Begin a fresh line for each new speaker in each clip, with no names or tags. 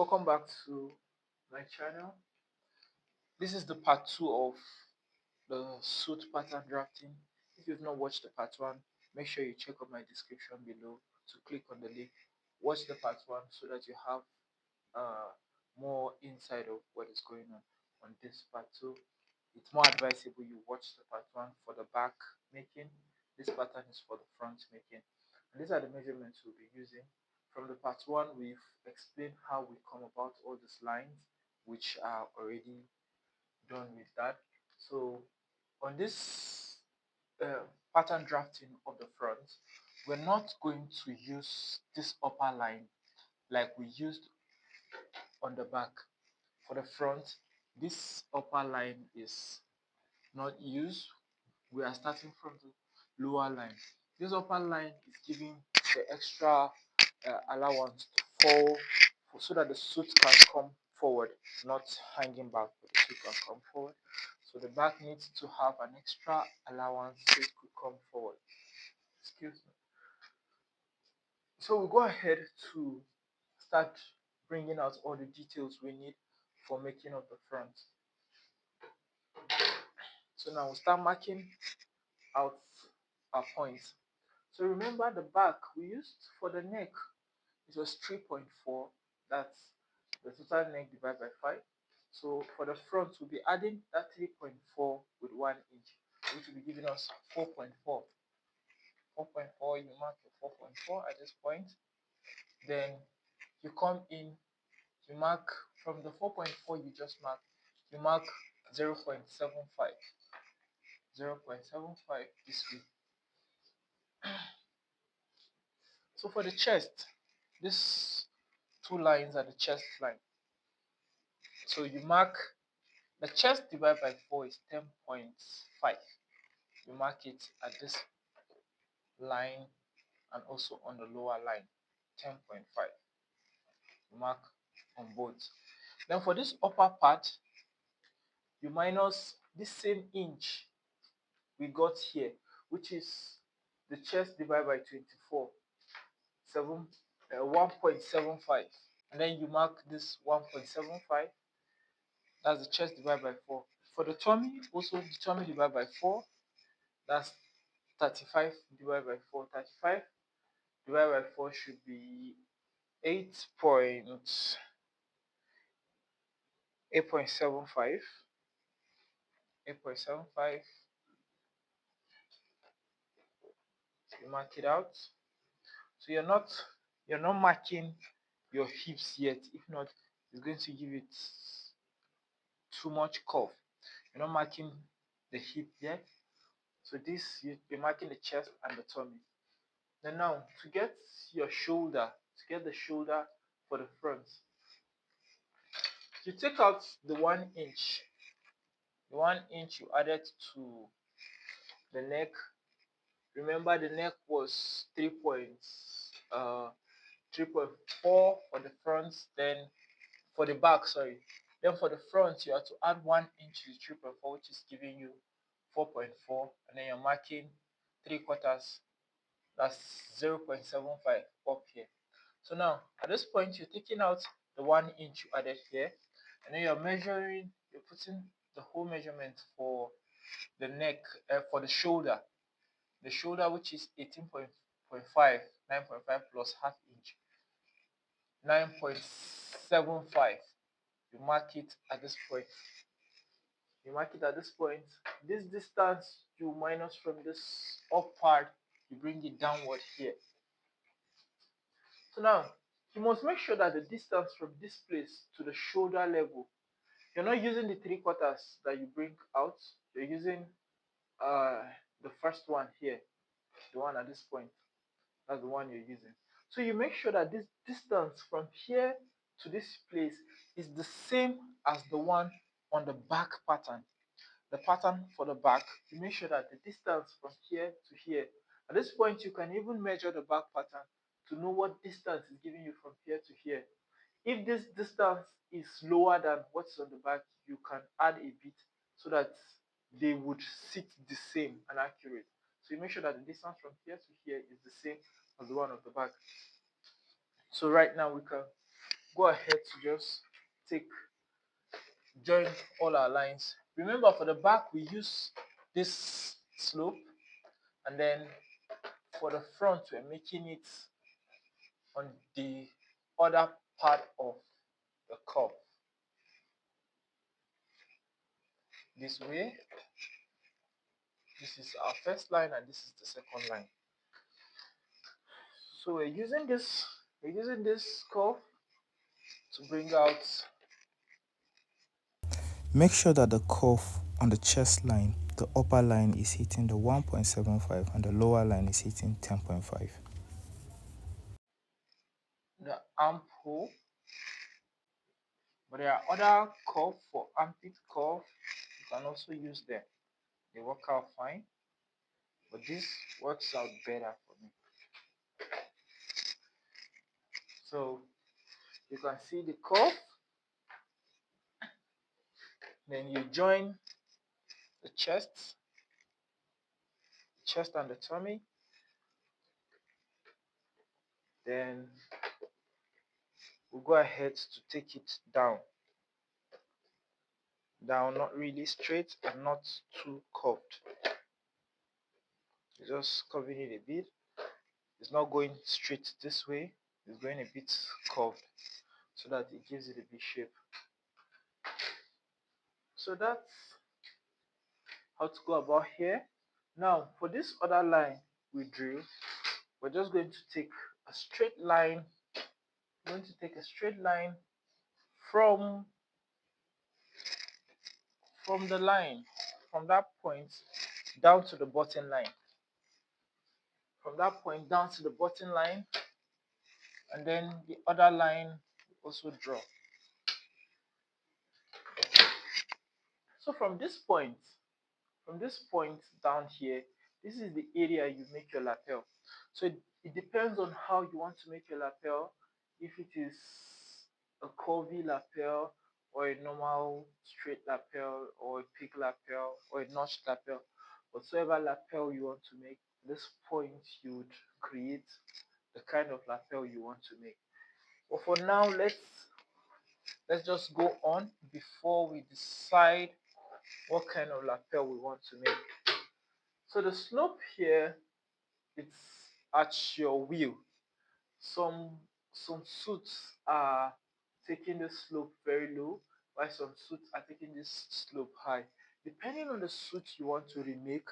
Welcome back to my channel. This is the part 2 of the suit pattern drafting. If you've not watched the part 1, make sure you check out my description below to click on the link. Watch the part 1 so that you have more insight of what is going on this part 2. It's more advisable you watch the part 1 for the back making. This pattern is for the front making. And these are the measurements we'll be using. From the part 1, we've explained how we come about all these lines, which are already done with that. So on this pattern drafting of the front, we're not going to use this upper line like we used on the back. For the front, this upper line is not used. We are starting from the lower line. This upper line is giving the extra allowance to fall so that the suit can come forward, not hanging back, but the suit can come forward. So the back needs to have an extra allowance so it could come forward. Excuse me. So we'll go ahead to start bringing out all the details we need for making up the front. So now we'll start marking out our points. So remember the back we used for the neck, it was 3.4. That's the total neck divided by 5. So for the front, we'll be adding that 3.4 with 1 inch, which will be giving us 4.4. 4.4, you mark your 4.4 at this point. Then you come in, you mark from the 4.4 you just mark, you mark 0.75. 0.75 this way. So for the chest, these two lines are the chest line. So you mark the chest divided by 4 is 10.5. You mark it at this line and also on the lower line, 10.5. You mark on both. Then for this upper part, you minus this same inch we got here, which is the chest divided by 24, 1.75. And then you mark this 1.75. That's the chest divided by 4. For the tummy, also the tummy divided by 4. That's 35 divided by 4. 35 divided by 4 should be 8.75. So you mark it out. So you're not marking your hips yet. If not, it's going to give it too much curve. You're not marking the hip yet. So this you're marking the chest and the tummy. Then now to get your shoulder, to get the shoulder for the front, you take out the 1 inch. The 1 inch you added to the neck. Remember the neck was 3.4 for the front, then for the back, sorry. Then for the front, you have to add 1 inch to 3.4, which is giving you 4.4, and then you're marking 3/4. That's 0.75 up here. So now at this point, you're taking out the 1 inch you added here, and then you're measuring. You're putting the whole measurement for the neck, for the shoulder. The shoulder, which is 18.5, 9.5 plus half inch, 9.75. You mark it at this point. You mark it at this point. This distance you minus from this up part, you bring it downward here. So now you must make sure that the distance from this place to the shoulder level, you're not using the 3/4 that you bring out. You're using the first one here, the one at this point. That's the one you're using. So you make sure that this distance from here to this place is the same as the one on the back pattern. The pattern for the back, you make sure that the distance from here to here, at this point you can even measure the back pattern to know what distance is giving you from here to here. If this distance is lower than what's on the back, you can add a bit so that they would sit the same and accurate. So you make sure that the distance from here to here is the same as the one of the back. So right now we can go ahead to just join all our lines. Remember, for the back we use this slope, and then for the front we're making it on the other part of the curve this way. This is our first line and this is the second line. So we're using this curve to bring out.
Make sure that the curve on the chest line, the upper line is hitting the 1.75 and the lower line is hitting 10.5.
The armhole, but there are other curve for armpit curve you can also use them. They work out fine, but this works out better for me. So you can see the curve, then you join the chest and the tummy, then we'll go ahead to take it down, not really straight and not too curved. Just curving it a bit. It's not going straight this way, it's going a bit curved so that it gives it a bit shape. So that's how to go about here. Now for this other line we drew, we're just going to take a straight line. We're going to take a straight line from the line, from that point down to the bottom line, from that point down to the bottom line, and then the other line also draw. So from this point down here, this is the area you make your lapel. So it depends on how you want to make your lapel. If it is a curvy lapel, or a normal straight lapel, or a pig lapel, or a notched lapel, whatsoever lapel you want to make, this point you would create the kind of lapel you want to make. But for now, let's just go on before we decide what kind of lapel we want to make. So the slope here, it's at your will. Some suits are taking the slope very low, while some suits are taking this slope high. Depending on the suit you want to remake,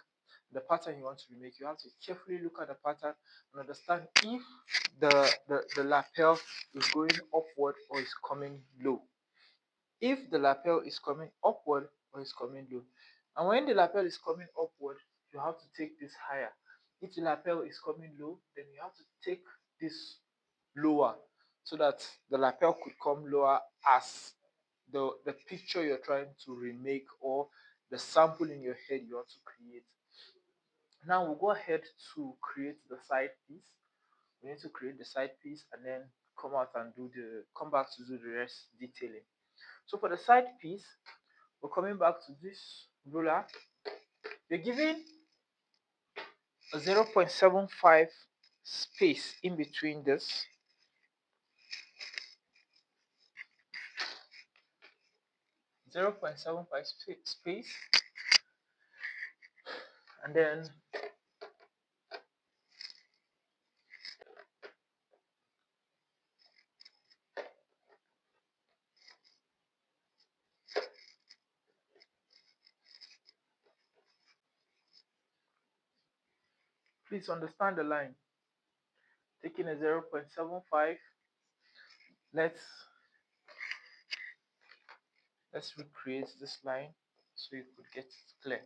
the pattern you want to remake, you have to carefully look at the pattern and understand if the lapel is going upward or is coming low. If the lapel is coming upward or is coming low. And when the lapel is coming upward, you have to take this higher. If the lapel is coming low, then you have to take this lower so that the lapel could come lower as the picture you're trying to remake, or the sample in your head you want to create. Now we'll go ahead to create the side piece. We need to create the side piece and then come back to do the rest detailing. So for the side piece, we're coming back to this ruler. We're giving a 0.75 space in between this. 0.75 space, and then please understand the line. Taking a 0.75, let's recreate this line so you could get it clear.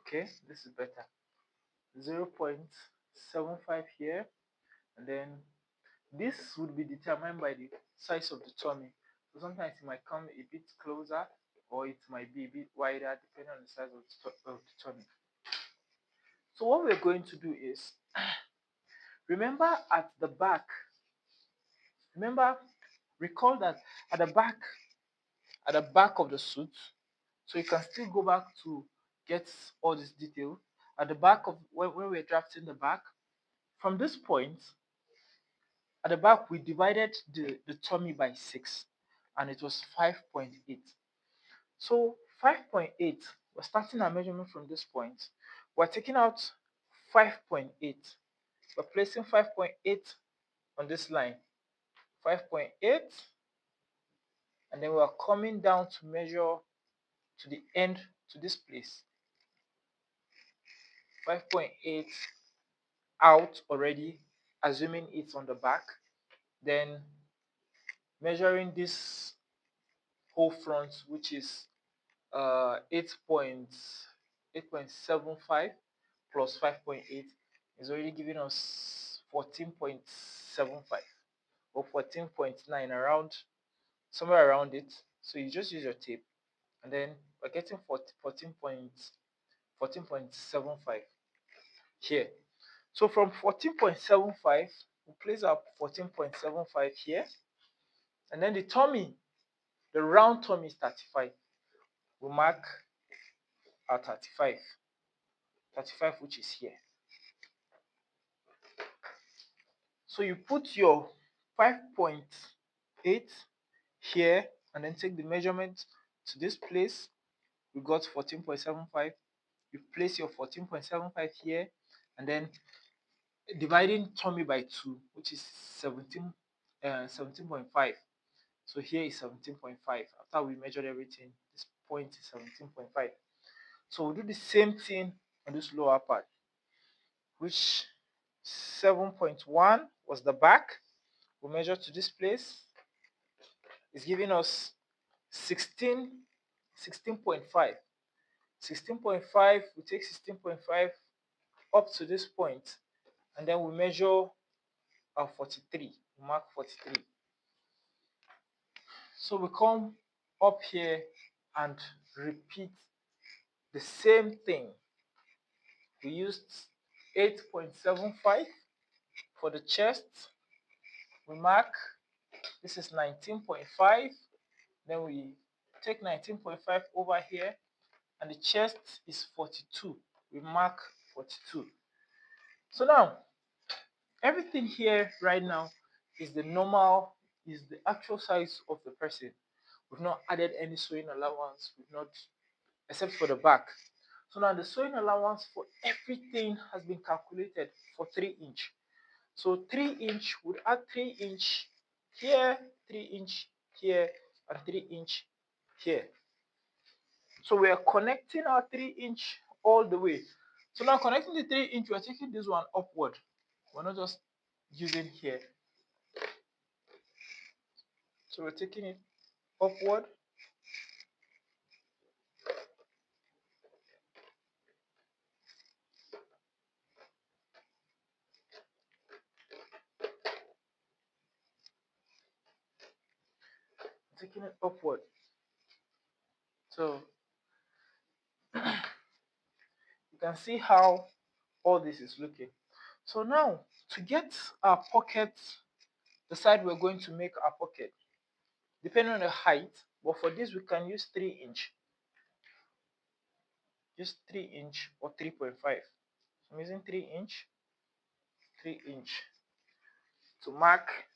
Okay, this is better. 0.75 here, and then this would be determined by the size of the tummy. So sometimes it might come a bit closer, or it might be a bit wider depending on the size of the tummy. So what we're going to do is, remember at the back, recall that at the back of the suit, so you can still go back to get all this detail. At the back of when we're drafting the back, from this point, at the back we divided the tummy by 6, and it was 5.8. So 5.8, we're starting our measurement from this point. We're taking out 5.8. We're placing 5.8 on this line. 5.8, and then we're coming down to measure to the end, to this place. 5.8 out already, assuming it's on the back. Then measuring this whole front, which is 8.75 plus 5.8 is already giving us 14.75 or 14.9, around somewhere around it. So you just use your tape, and then we're getting 14.75 here. So from 14.75, we place our 14.75 here, and then the tummy, the round tummy is 35. We mark our 35, which is here. So you put your 5.8 here, and then take the measurement to this place. We got 14.75. You place your 14.75 here, and then dividing tummy by 2, which is 17.5. So here is 17.5. After we measured everything, this point is 17.5. So we'll do the same thing on this lower part, which 7.1 was the back. We measure to this place. It's giving us 16.5. 16.5, we take 16.5 up to this point, and then we measure our 43. We mark 43. So we come up here and repeat the same thing. We used 8.75 for the chest. We mark, this is 19.5. Then we take 19.5 over here, and the chest is 42. We mark 42. So now, everything here right now is the normal, is the actual size of the person. We've not added any sewing allowance. We've not, except for the back. So now the sewing allowance for everything has been calculated for 3 inch. So 3 inch would add 3 inch here, 3 inch here, and 3 inch here. So we are connecting our 3 inch all the way. So now connecting the 3 inch, we are taking this one upward. We're not just using here. So we're taking it upward. Taking it upward. So you can see how all this is looking. So now to get our pocket, the side we're going to make our pocket, depending on the height, but for this we can use 3 inch. Just 3 inch or 3.5. So I'm using 3 inch, 3 inch to mark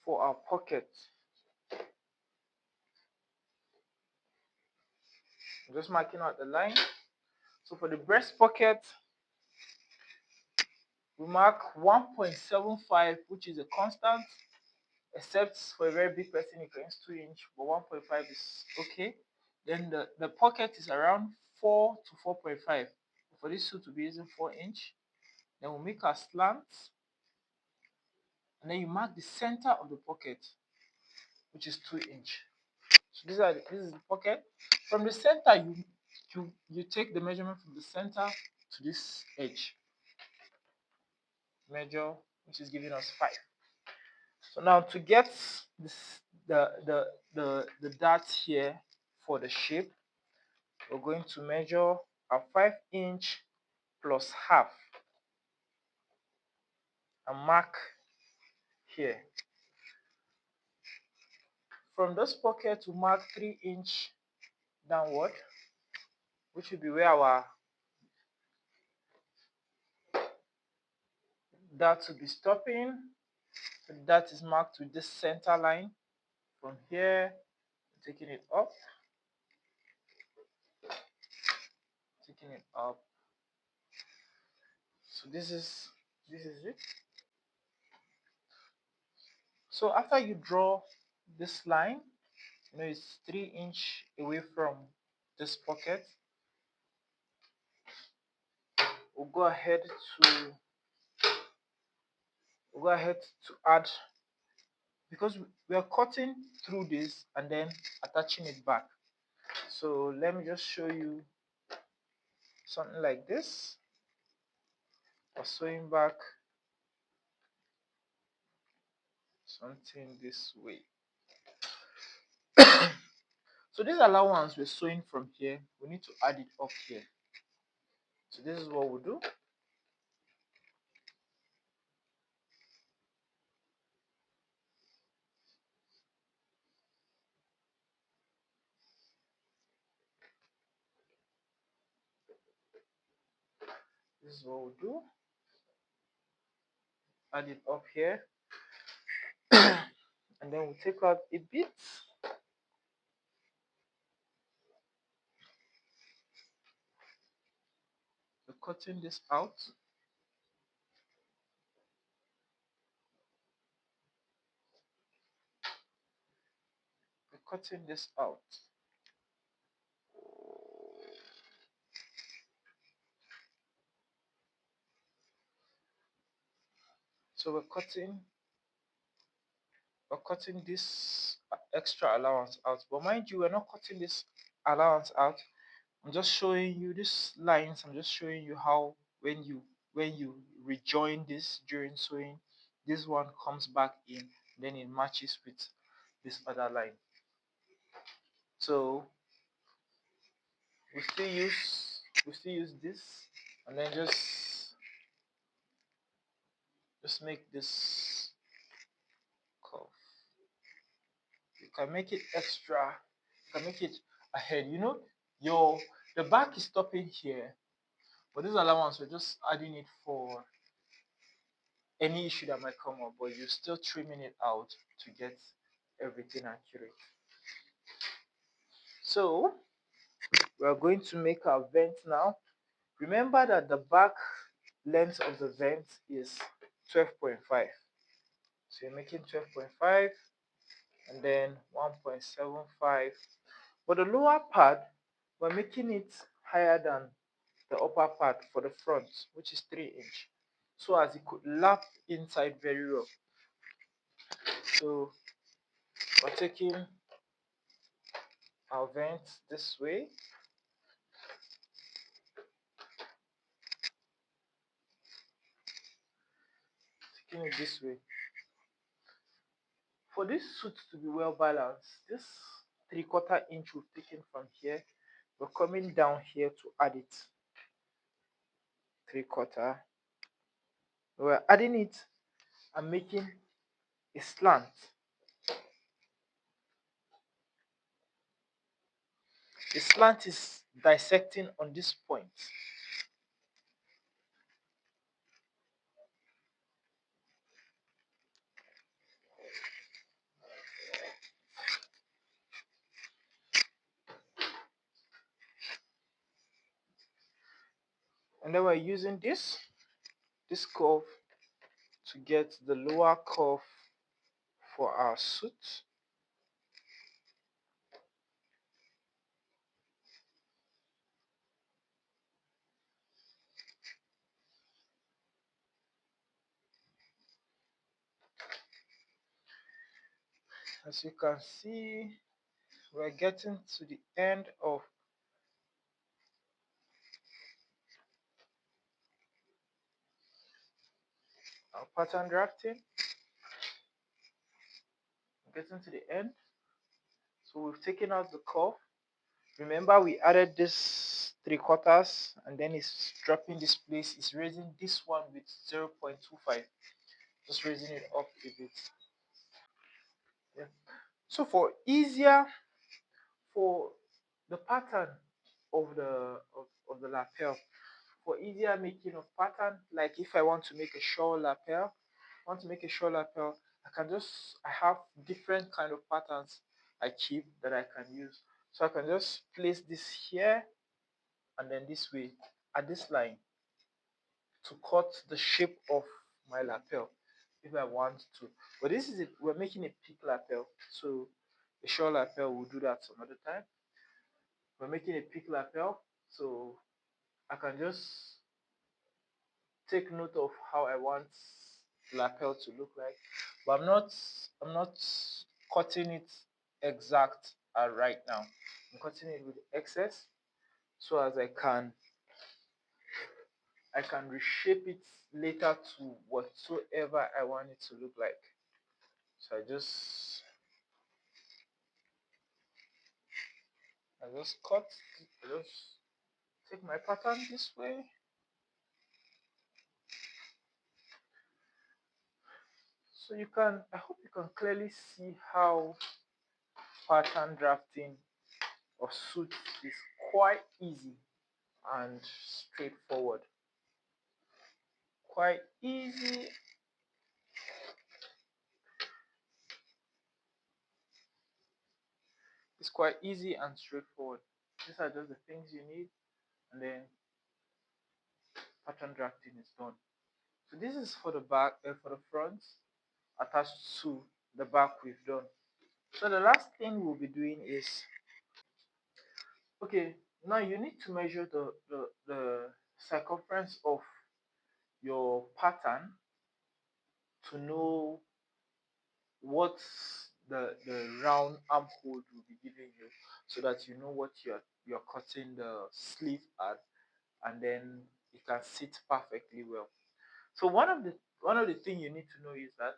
for our pocket. I'm just marking out the line. So for the breast pocket, we mark 1.75, which is a constant, except for a very big person, you can use 2 inch, but 1.5 is okay. Then the pocket is around 4 to 4.5. For this suit to be using 4 inch, then we'll make our slants, and then you mark the center of the pocket, which is 2 inch. So this is the pocket. From the center, you take the measurement from the center to this edge. Measure, which is giving us 5. So now to get this, the dart here for the shape, we're going to measure our 5" plus half and mark here. From this pocket to mark 3" downward, which will be where our dart will be stopping. So that is marked with this center line. From here, taking it up, taking it up. So this is it. So after you draw this line, it's 3" away from this pocket. We'll go ahead to add, because we are cutting through this and then attaching it back. So let me just show you something like this. Or sewing back something this way. So this allowance we're sewing from here, we need to add it up here. So this is what we'll do. This is what we'll do. Add it up here. And then we'll take out a bit. We're cutting this out. We're cutting this out. So we're cutting this extra allowance out. But mind you, we're not cutting this allowance out. I'm just showing you these lines. I'm just showing you how when you rejoin this during sewing, this one comes back in, then it matches with this other line. So we still use this, and then just make this curve. You can make it extra, you can make it ahead. The back is stopping here, but this allowance we're just adding it for any issue that might come up, but you're still trimming it out to get everything accurate. So we're going to make our vent now. Remember that the back length of the vent is 12.5. So you're making 12.5 and then 1.75. But the lower part, we're making it higher than the upper part for the front, which is 3". So as it could lap inside very well. So we're taking our vent this way. Taking it this way. For this suit to be well balanced, this 3/4 inch we've taken from here, we're coming down here to add it. 3/4. We're adding it and making a slant. The slant is dissecting on this point. And then we're using this curve to get the lower curve for our suit. As you can see, we're getting to the end of our pattern drafting. Getting to the end. So we've taken out the curve. Remember, we added this 3/4, and then it's dropping this place, it's raising this one with 0.25, just raising it up a bit. Yeah. So for the pattern of the lapel, for easier making of pattern, like if I want to make a shawl lapel, I can just, I have different kind of patterns I keep that I can use. So I can just place this here and then this way at this line to cut the shape of my lapel if I want to. But this is it, we're making a peak lapel, so a short lapel will do that some other time. We're making a peak lapel, so I can just take note of how I want lapel to look like, but I'm not cutting it exact right now. I'm cutting it with excess, so as I can reshape it later to whatsoever I want it to look like. So I just cut, I just take my pattern this way. So I hope you can clearly see how pattern drafting of suits is quite easy and straightforward. Quite easy. It's quite easy and straightforward. These are just the things you need, and then pattern drafting is done. So this is for the back, for the front, attached to the back we've done. So the last thing we'll be doing is, okay, now you need to measure the circumference of your pattern to know what the round armhole will be giving you, so that you know what you're cutting the sleeve at, and then it can sit perfectly well. So one of the thing you need to know is that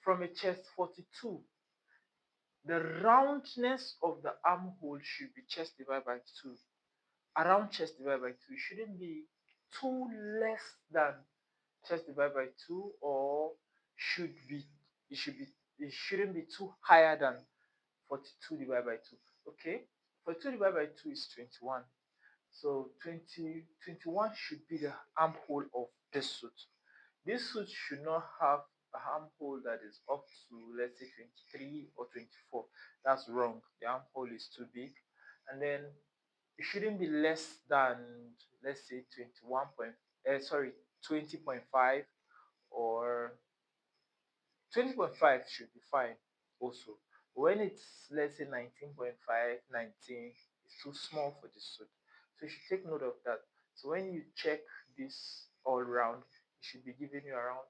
from a chest 42, the roundness of the armhole should be chest divided by 2. Around chest divided by 2, it shouldn't be too less than chest divided by 2, or should be it should be it shouldn't be too higher than 42 divided by 2. Okay, 42 divided by 2 is 21. So 21 should be the armhole of this suit. This suit should not have a armhole that is up to, let's say, 23 or 24. That's wrong. The armhole is too big. And then it shouldn't be less than, let's say, 20.5, or 20.5 should be fine also. When it's, let's say, 19.5, 19, it's too small for this suit. So you should take note of that. So when you check this all round, it should be giving you around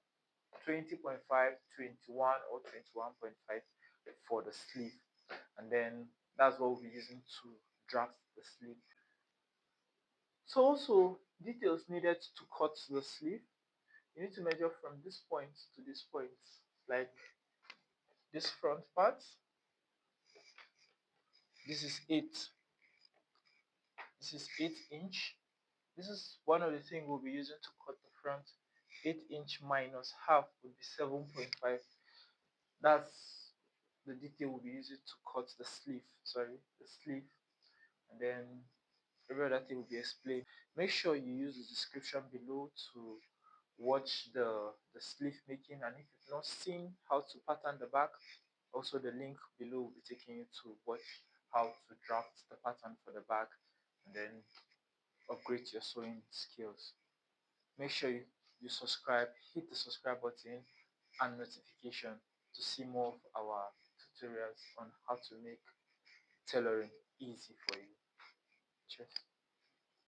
20.5, 21, or 21.5 for the sleeve. And then that's what we'll be using to draft the sleeve. So also, details needed to cut the sleeve. You need to measure from this point to this point, like this front part. This is 8. This is 8 inch. This is one of the things we'll be using to cut the front. 8 inch minus half would be 7.5. That's the detail we'll be using to cut the sleeve. Sorry, the sleeve. And then every other thing will be explained. Make sure you use the description below to watch the sleeve making, and if you've not seen how to pattern the back, also the link below will be taking you to watch how to draft the pattern for the back, and then upgrade your sewing skills. Make sure you subscribe, hit the subscribe button and notification to see more of our tutorials on how to make tailoring easy for you. Cheers.